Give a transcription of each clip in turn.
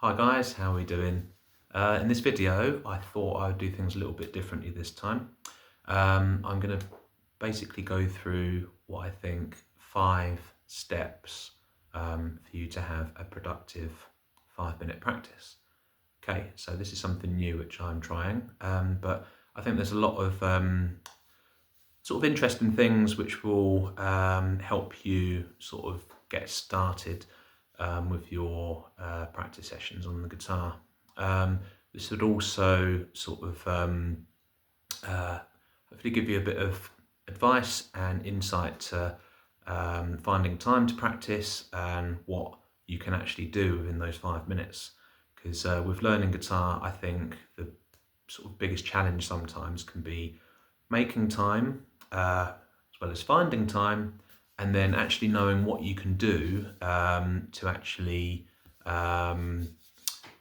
Hi guys, how are we doing? In this video, I thought I would do things a little bit differently this time. I'm going to basically go through what I think 5 steps for you to have a productive 5-minute practice. Okay, so this is something new which I'm trying, but I think there's a lot of sort of interesting things which will help you sort of get started with your practice sessions on the guitar. This would also sort of hopefully give you a bit of advice and insight to finding time to practice and what you can actually do within those 5 minutes. Because with learning guitar, I think the sort of biggest challenge sometimes can be making time as well as finding time, and then actually knowing what you can do to actually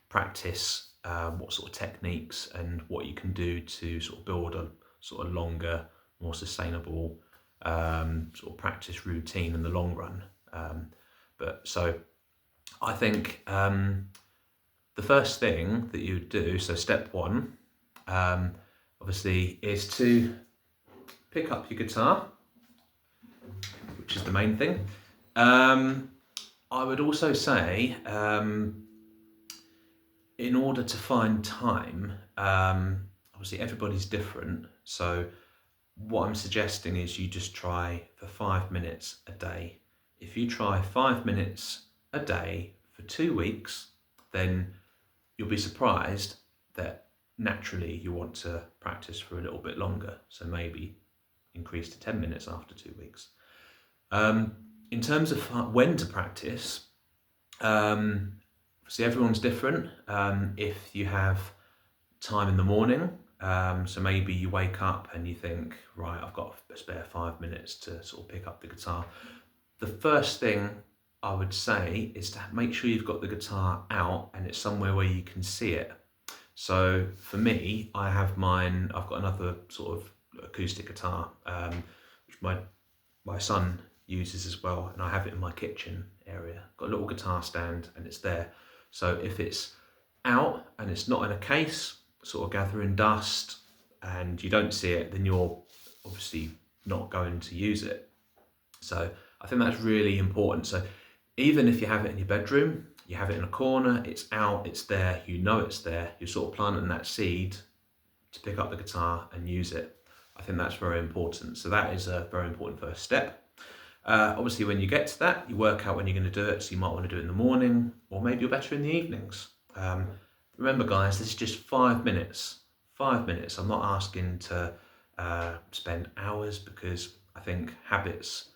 practice what sort of techniques and what you can do to sort of build a sort of longer, more sustainable sort of practice routine in the long run. So I think the first thing that you do, so step one, obviously, is to pick up your guitar, which is the main thing. I would also say, in order to find time, obviously everybody's different. So what I'm suggesting is you just try for 5 minutes a day. If you try 5 minutes a day for 2 weeks, then you'll be surprised that naturally you want to practice for a little bit longer. So maybe increase to 10 minutes after 2 weeks. In terms of when to practice, see, everyone's different. If you have time in the morning, so maybe you wake up and you think, right, I've got a spare 5 minutes to sort of pick up the guitar. The first thing I would say is to make sure you've got the guitar out and it's somewhere where you can see it. So for me, I have mine, I've got another sort of acoustic guitar, which my son uses as well, and I have it in my kitchen area. Got a little guitar stand and it's there. So if it's out and it's not in a case, sort of gathering dust, and you don't see it, then you're obviously not going to use it. So I think that's really important. So even if you have it in your bedroom, you have it in a corner, it's out, it's there, you know it's there, you're sort of planting that seed to pick up the guitar and use it. I think that's very important. So that is a very important first step. Obviously, when you get to that, you work out when you're going to do it. So you might want to do it in the morning, or maybe you're better in the evenings. Remember, guys, this is just 5 minutes. 5 minutes. I'm not asking to spend hours, because I think habits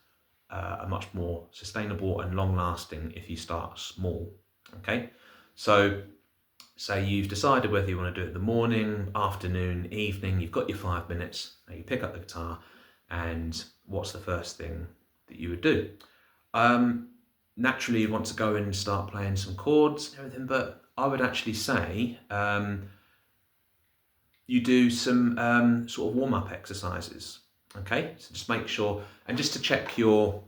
are much more sustainable and long-lasting if you start small. Okay, so say you've decided whether you want to do it in the morning, afternoon, evening. You've got your 5 minutes. Now you pick up the guitar, and what's the first thing that you would do? Naturally, you want to go in and start playing some chords and everything, but I would actually say you do some sort of warm-up exercises. Okay, so just make sure, and just to check your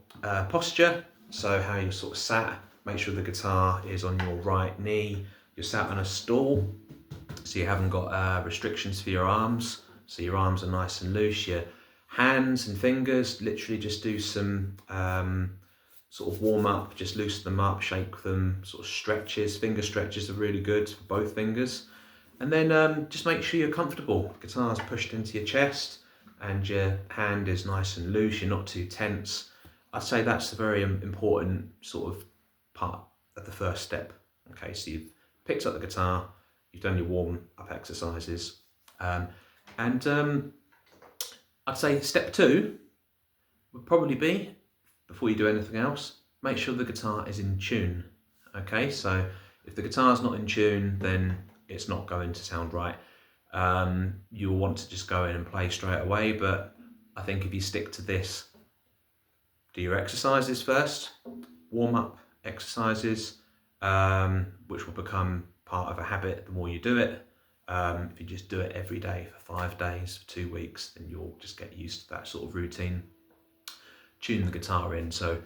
posture, so how you're sort of sat, make sure the guitar is on your right knee, you're sat on a stool, so you haven't got restrictions for your arms, so your arms are nice and loose. Your hands and fingers, literally just do some sort of warm up, just loosen them up, shake them, sort of stretches. Finger stretches are really good for both fingers. And then just make sure you're comfortable. Guitar's pushed into your chest and your hand is nice and loose, you're not too tense. I'd say that's a very important sort of part of the first step. Okay, so you've picked up the guitar, you've done your warm up exercises, and I'd say step two would probably be, before you do anything else, make sure the guitar is in tune. Okay, so if the guitar's not in tune, then it's not going to sound right. You'll want to just go in and play straight away, but I think if you stick to this, do your exercises first, warm up exercises, which will become part of a habit the more you do it. If you just do it every day for 5 days, for 2 weeks, then you'll just get used to that sort of routine. Tune the guitar in. So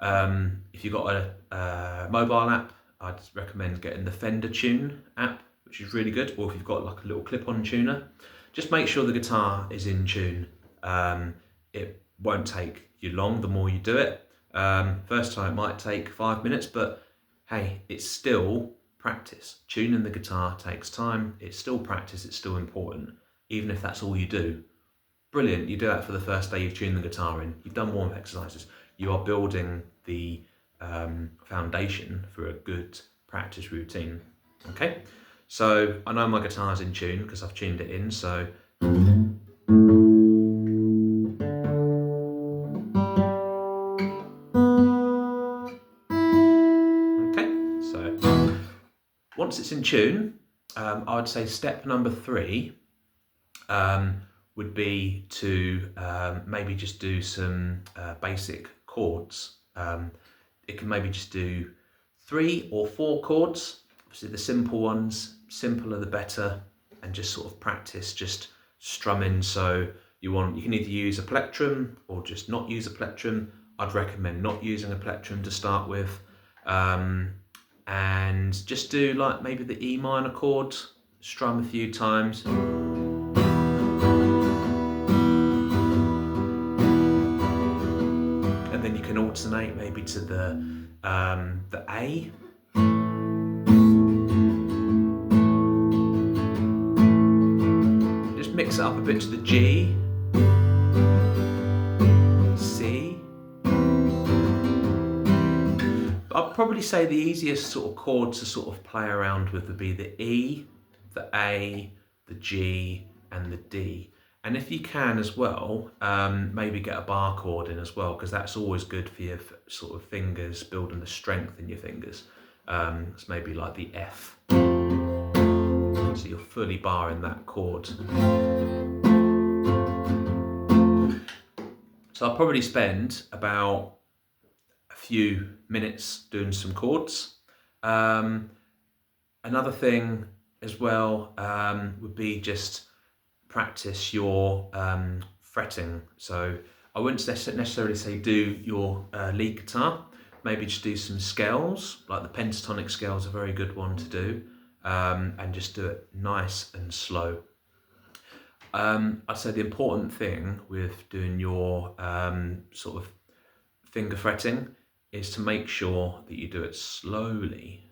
if you've got a mobile app, I'd recommend getting the Fender Tune app, which is really good, or if you've got like a little clip-on tuner, just make sure the guitar is in tune. It won't take you long the more you do it. First time it might take 5 minutes, but hey, it's still practice. Tuning the guitar takes time, it's still practice, it's still important, even if that's all you do. Brilliant, you do that for the first day you've tuned the guitar in, you've done warm-up exercises, you are building the foundation for a good practice routine. Okay, so I know my guitar's in tune because I've tuned it in, so once it's in tune, I would say step number 3 would be to maybe just do some basic chords. It can maybe just do 3 or 4 chords, obviously the simple ones, simpler the better, and just sort of practice just strumming. So you can either use a plectrum or just not use a plectrum. I'd recommend not using a plectrum to start with. And just do like maybe the E minor chord, strum a few times. And then you can alternate maybe to the A. Just mix it up a bit to the G, C. I'd probably say the easiest sort of chord to sort of play around with would be the E, the A, the G, and the D. And if you can as well, maybe get a bar chord in as well, because that's always good for your sort of fingers, building the strength in your fingers. It's maybe like the F. So you're fully barring that chord. So I'll probably spend about a few minutes doing some chords. Another thing as well would be just practice your fretting. So I wouldn't necessarily say do your lead guitar, maybe just do some scales, like the pentatonic scale is a very good one to do, and just do it nice and slow. I'd say the important thing with doing your sort of finger fretting is to make sure that you do it slowly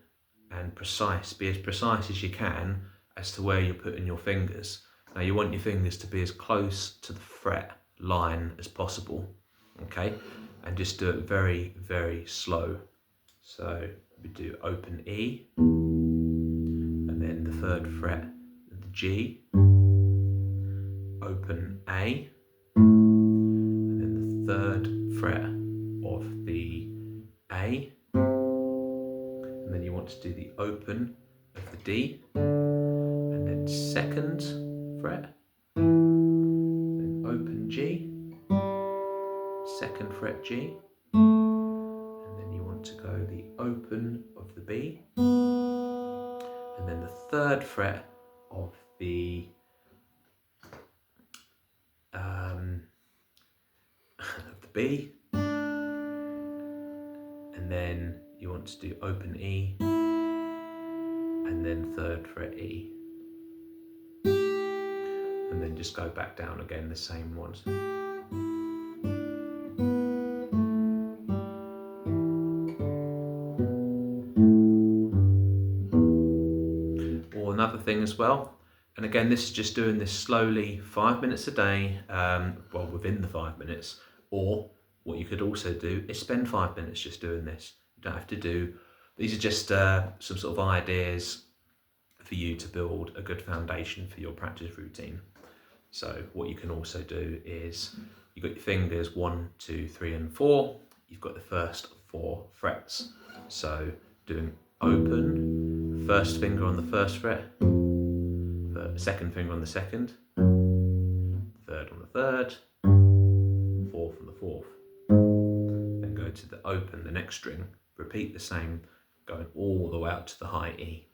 and precise. Be as precise as you can as to where you're putting your fingers. Now you want your fingers to be as close to the fret line as possible, okay? And just do it very, very slow. So we do open E, and then the 3rd fret, the G, open A, and then the 3rd fret of the A, and then you want to do the open of the D, and then 2nd fret, then open G, 2nd fret G, and then you want to go the open of the B, and then the 3rd fret of the B, and then you want to do open E, and then 3rd fret E, and then just go back down again, the same ones. Or another thing as well, and again this is just doing this slowly, 5 minutes a day, well within the 5 minutes, or what you could also do is spend 5 minutes just doing this. You don't have to do, these are just some sort of ideas for you to build a good foundation for your practice routine. So what you can also do is, you've got your fingers 1, 2, 3 and 4, you've got the first 4 frets. So doing open, 1st finger on the 1st fret, 2nd finger on the 2nd, 3rd on the 3rd, 4th on the 4th. Then go to the open, the next string, repeat the same, going all the way out to the high E.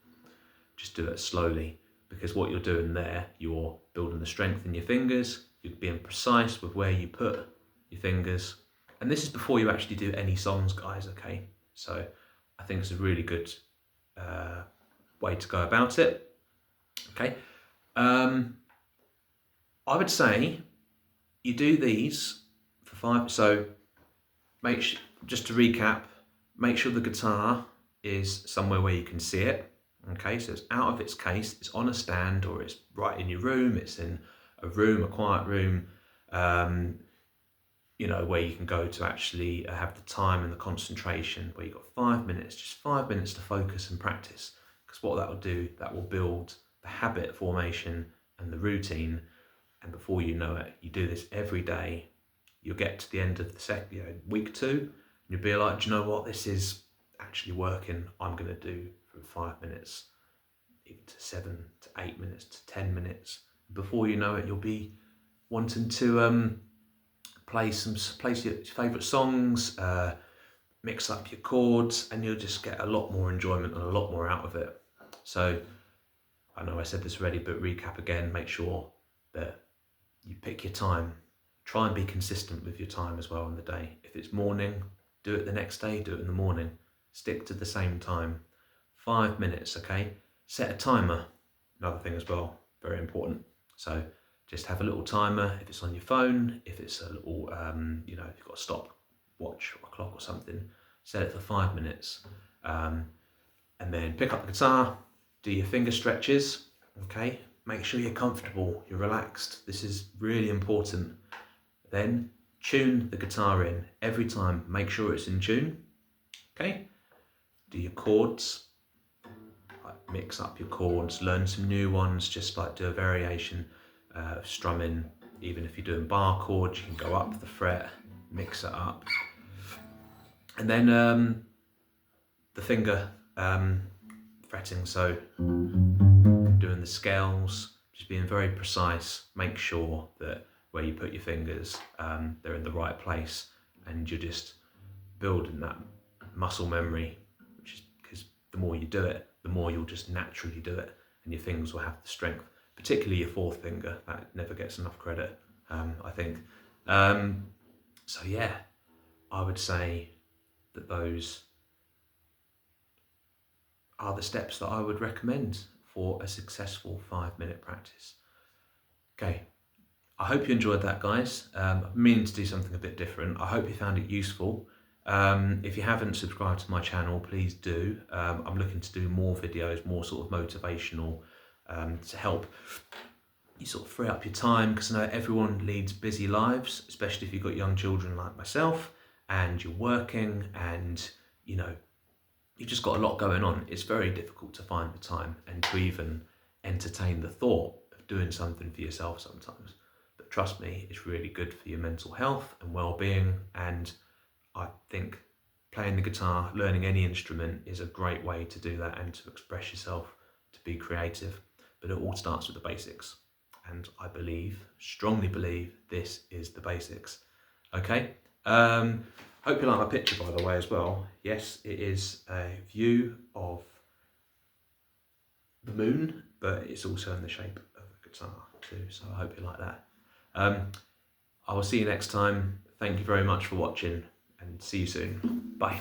Just do it slowly, because what you're doing there, you're building the strength in your fingers, you're being precise with where you put your fingers. And this is before you actually do any songs, guys, okay? So I think it's a really good way to go about it. Okay, I would say you do these for 5. So just to recap, make sure the guitar is somewhere where you can see it. Okay, so it's out of its case, it's on a stand, or it's right in your room, it's in a room, a quiet room, where you can go to actually have the time and the concentration, where you've got 5 minutes, just 5 minutes to focus and practice. Because what that will do, that will build the habit formation and the routine. And before you know it, you do this every day, you'll get to the end of the week 2, and you'll be like, do you know what, this is actually working. I'm going to do from 5 minutes, even to 7 to 8 minutes to 10 minutes. Before you know it, you'll be wanting to play your favourite songs, mix up your chords, and you'll just get a lot more enjoyment and a lot more out of it. So I know I said this already, but recap again, make sure that you pick your time. Try and be consistent with your time as well in the day. If it's morning, do it the next day, do it in the morning. Stick to the same time. 5 minutes, okay? Set a timer, another thing as well, very important. So just have a little timer, if it's on your phone, if it's a little, if you've got a stopwatch or a clock or something, set it for 5 minutes. And then pick up the guitar, do your finger stretches, okay? Make sure you're comfortable, you're relaxed. This is really important. Then tune the guitar in every time. Make sure it's in tune, okay? Do your chords, mix up your chords, learn some new ones, just like do a variation of strumming. Even if you're doing bar chords, you can go up the fret, mix it up. And then the finger fretting, so doing the scales, just being very precise. Make sure that where you put your fingers, they're in the right place, and you're just building that muscle memory, which is because the more you do it, the more you'll just naturally do it, and your fingers will have the strength, particularly your fourth finger. That never gets enough credit, I think. So yeah, I would say that those are the steps that I would recommend for a successful 5-minute practice. Okay, I hope you enjoyed that, guys. I'm meaning to do something a bit different. I hope you found it useful. If you haven't subscribed to my channel, please do. I'm looking to do more videos, more sort of motivational, to help you sort of free up your time, because I know everyone leads busy lives, especially if you've got young children like myself, and you're working, and you've just got a lot going on. It's very difficult to find the time and to even entertain the thought of doing something for yourself sometimes. But trust me, it's really good for your mental health and well-being, and I think playing the guitar, learning any instrument, is a great way to do that and to express yourself, to be creative. But it all starts with the basics. And I strongly believe, this is the basics. Okay? Hope you like my picture, by the way, as well. Yes, it is a view of the moon, but it's also in the shape of a guitar too. So I hope you like that. I will see you next time. Thank you very much for watching, and see you soon. Bye.